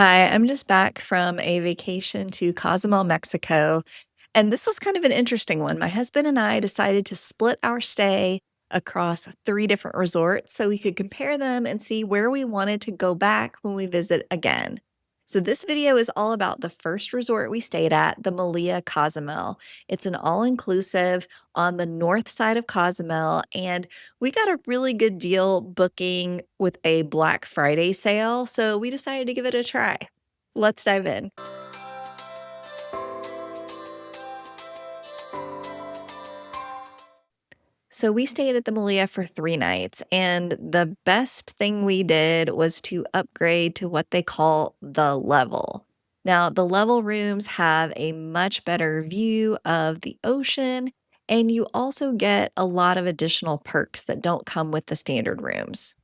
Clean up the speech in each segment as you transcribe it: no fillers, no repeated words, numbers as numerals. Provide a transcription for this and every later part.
Hi, I'm just back from a vacation to Cozumel, Mexico. And this was kind of an interesting one. My husband and I decided to split our stay across three different resorts so we could compare them and see where we wanted to go back when we visit again. So, this video is all about the first resort we stayed at, the Melia Cozumel. It's an all inclusive on the north side of Cozumel, and we got a really good deal booking with a Black Friday sale, so we decided to give it a try. Let's dive in. So we stayed at the Melia for 3 nights, and the best thing we did was to upgrade to what they call the level. Now, the level rooms have a much better view of the ocean, and you also get a lot of additional perks that don't come with the standard rooms.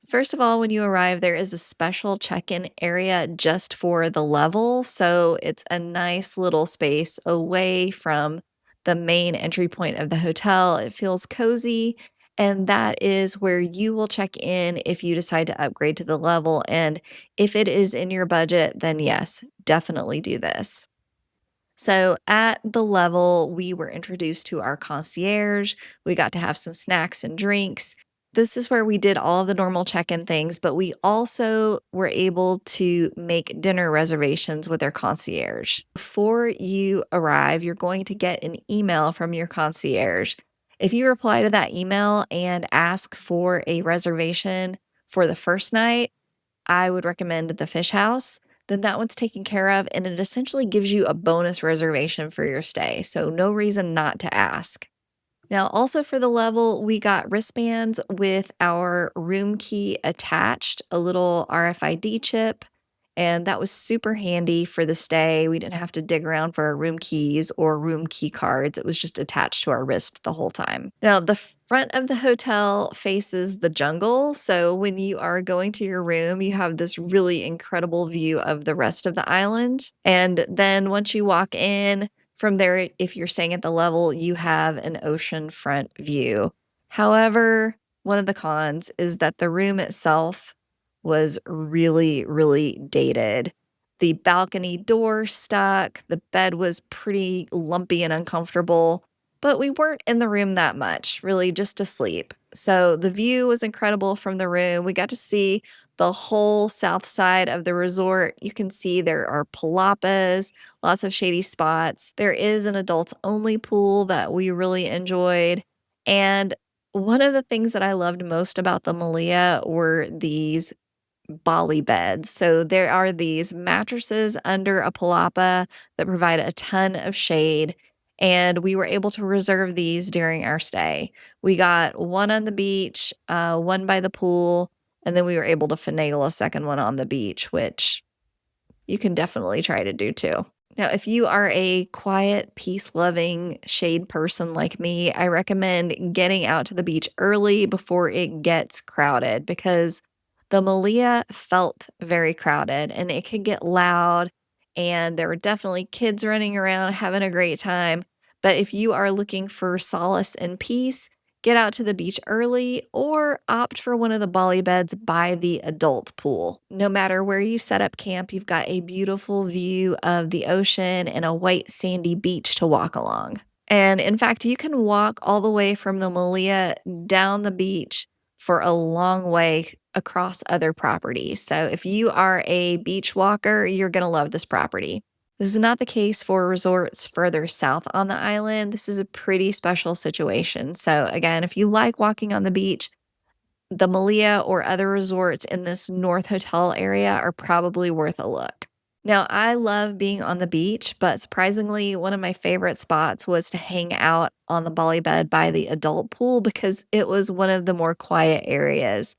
First of all, when you arrive, there is a special check-in area just for the level, so it's a nice little space away from the main entry point of the hotel. It feels cozy, and that is where you will check in if you decide to upgrade to the level, and if it is in your budget, then yes, definitely do this. So at the level, we were introduced to our concierge. We got to have some snacks and drinks. This is where we did all of the normal check in things, but we also were able to make dinner reservations with our concierge. Before you arrive, you're going to get an email from your concierge. If you reply to that email and ask for a reservation for the first night, I would recommend the Fish House. Then that one's taken care of, and it essentially gives you a bonus reservation for your stay. So, no reason not to ask. Now, also for the level, we got wristbands with our room key attached, a little RFID chip, and that was super handy for the stay. We didn't have to dig around for our room keys or room key cards. It was just attached to our wrist the whole time. Now, the front of the hotel faces the jungle. So when you are going to your room, you have this really incredible view of the rest of the island. And then once you walk in, from there, if you're staying at the level, you have an oceanfront view. However, one of the cons is that the room itself was really, really dated. The balcony door stuck, the bed was pretty lumpy and uncomfortable, but we weren't in the room that much, really just to sleep. So the view was incredible from the room. We got to see the whole south side of the resort. You can see there are palapas, lots of shady spots. There is an adults only pool that we really enjoyed. And one of the things that I loved most about the Malia were these Bali beds. So there are these mattresses under a palapa that provide a ton of shade. And we were able to reserve these during our stay. We got one on the beach, one by the pool, and then we were able to finagle a second one on the beach, which you can definitely try to do too. Now, if you are a quiet, peace loving shade person like me, I recommend getting out to the beach early before it gets crowded because the Malia felt very crowded and it could get loud. And there were definitely kids running around having a great time. But if you are looking for solace and peace, get out to the beach early or opt for one of the Bali beds by the adult pool. No matter where you set up camp, you've got a beautiful view of the ocean and a white sandy beach to walk along. And in fact, you can walk all the way from the Malia down the beach for a long way across other properties. So if you are a beach walker, you're going to love this property. This is not the case for resorts further south on the island. This is a pretty special situation. So, again, if you like walking on the beach, the Malia or other resorts in this North Hotel area are probably worth a look. Now, I love being on the beach, but surprisingly, one of my favorite spots was to hang out on the Bali bed by the adult pool because it was one of the more quiet areas.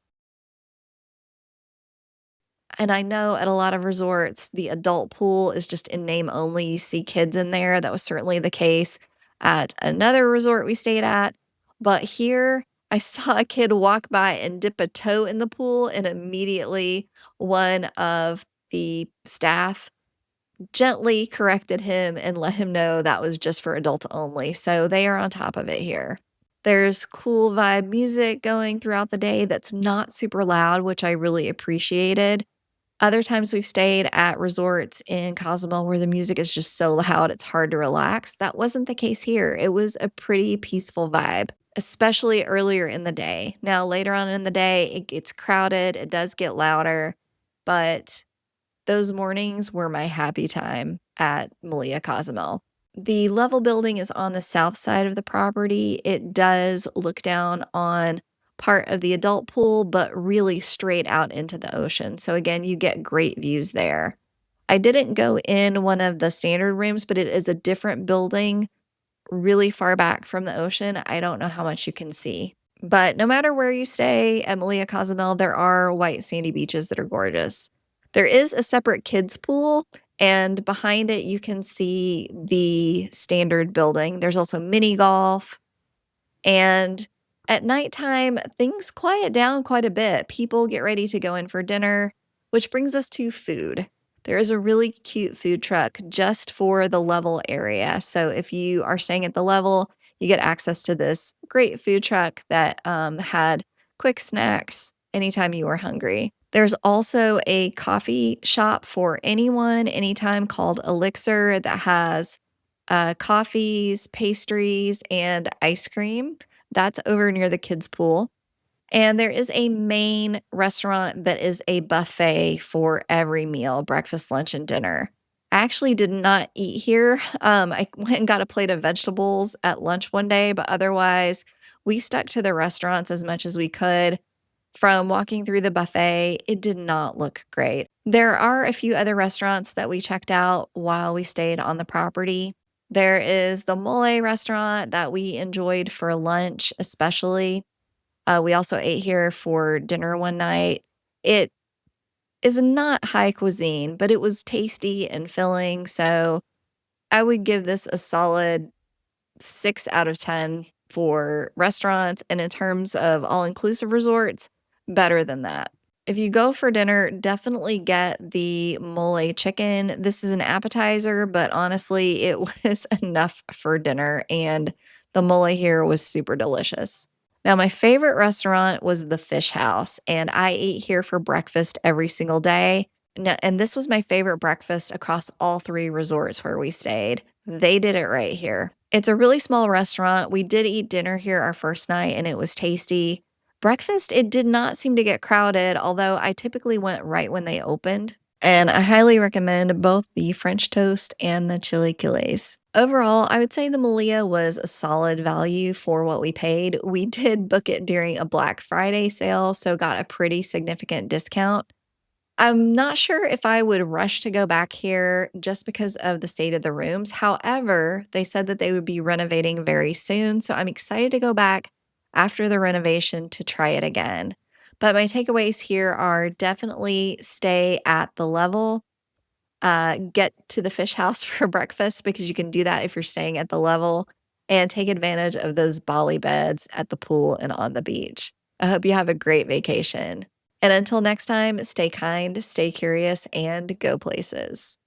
And I know at a lot of resorts, the adult pool is just in name only. You see kids in there. That was certainly the case at another resort we stayed at. But here, I saw a kid walk by and dip a toe in the pool, and immediately one of the staff gently corrected him and let him know that was just for adults only. So they are on top of it here. There's cool vibe music going throughout the day that's not super loud, which I really appreciated. Other times we've stayed at resorts in Cozumel where the music is just so loud, it's hard to relax. That wasn't the case here. It was a pretty peaceful vibe, especially earlier in the day. Now, later on in the day, it gets crowded, it does get louder, but those mornings were my happy time at Melia Cozumel. The level building is on the south side of the property. It does look down on part of the adult pool, but really straight out into the ocean. So, again, you get great views there. I didn't go in one of the standard rooms, but it is a different building really far back from the ocean. I don't know how much you can see. But no matter where you stay at Melia Cozumel, there are white sandy beaches that are gorgeous. There is a separate kids pool, and behind it you can see the standard building. There's also mini golf, and at nighttime, things quiet down quite a bit. People get ready to go in for dinner, which brings us to food. There is a really cute food truck just for the level area. So if you are staying at the level, you get access to this great food truck that had quick snacks anytime you were hungry. There's also a coffee shop for anyone, anytime called Elixir that has coffees, pastries, and ice cream. That's over near the kids' pool. And there is a main restaurant that is a buffet for every meal, breakfast, lunch, and dinner. I actually did not eat here. I went and got a plate of vegetables at lunch one day, but otherwise, we stuck to the restaurants as much as we could. From walking through the buffet, it did not look great. There are a few other restaurants that we checked out while we stayed on the property. There is the Mole restaurant that we enjoyed for lunch, especially. We also ate here for dinner one night. It is not high cuisine, but it was tasty and filling. So I would give this a solid 6 out of 10 for restaurants. And in terms of all inclusive resorts, better than that. If you go for dinner, definitely get the mole chicken. This is an appetizer, but honestly, it was enough for dinner. And the mole here was super delicious. Now, my favorite restaurant was the Fish House, and I ate here for breakfast every single day. And this was my favorite breakfast across all 3 resorts where we stayed. They did it right here. It's a really small restaurant. We did eat dinner here our first night, and it was tasty. Breakfast, it did not seem to get crowded, although I typically went right when they opened. And I highly recommend both the French toast and the chilaquiles. Overall, I would say the Melia was a solid value for what we paid. We did book it during a Black Friday sale, so got a pretty significant discount. I'm not sure if I would rush to go back here just because of the state of the rooms. However, they said that they would be renovating very soon, so I'm excited to go back after the renovation to try it again. But my takeaways here are definitely stay at the level, get to the fish house for breakfast because you can do that if you're staying at the level, and take advantage of those Bali beds at the pool and on the beach. I hope you have a great vacation. And until next time, stay kind, stay curious, and go places.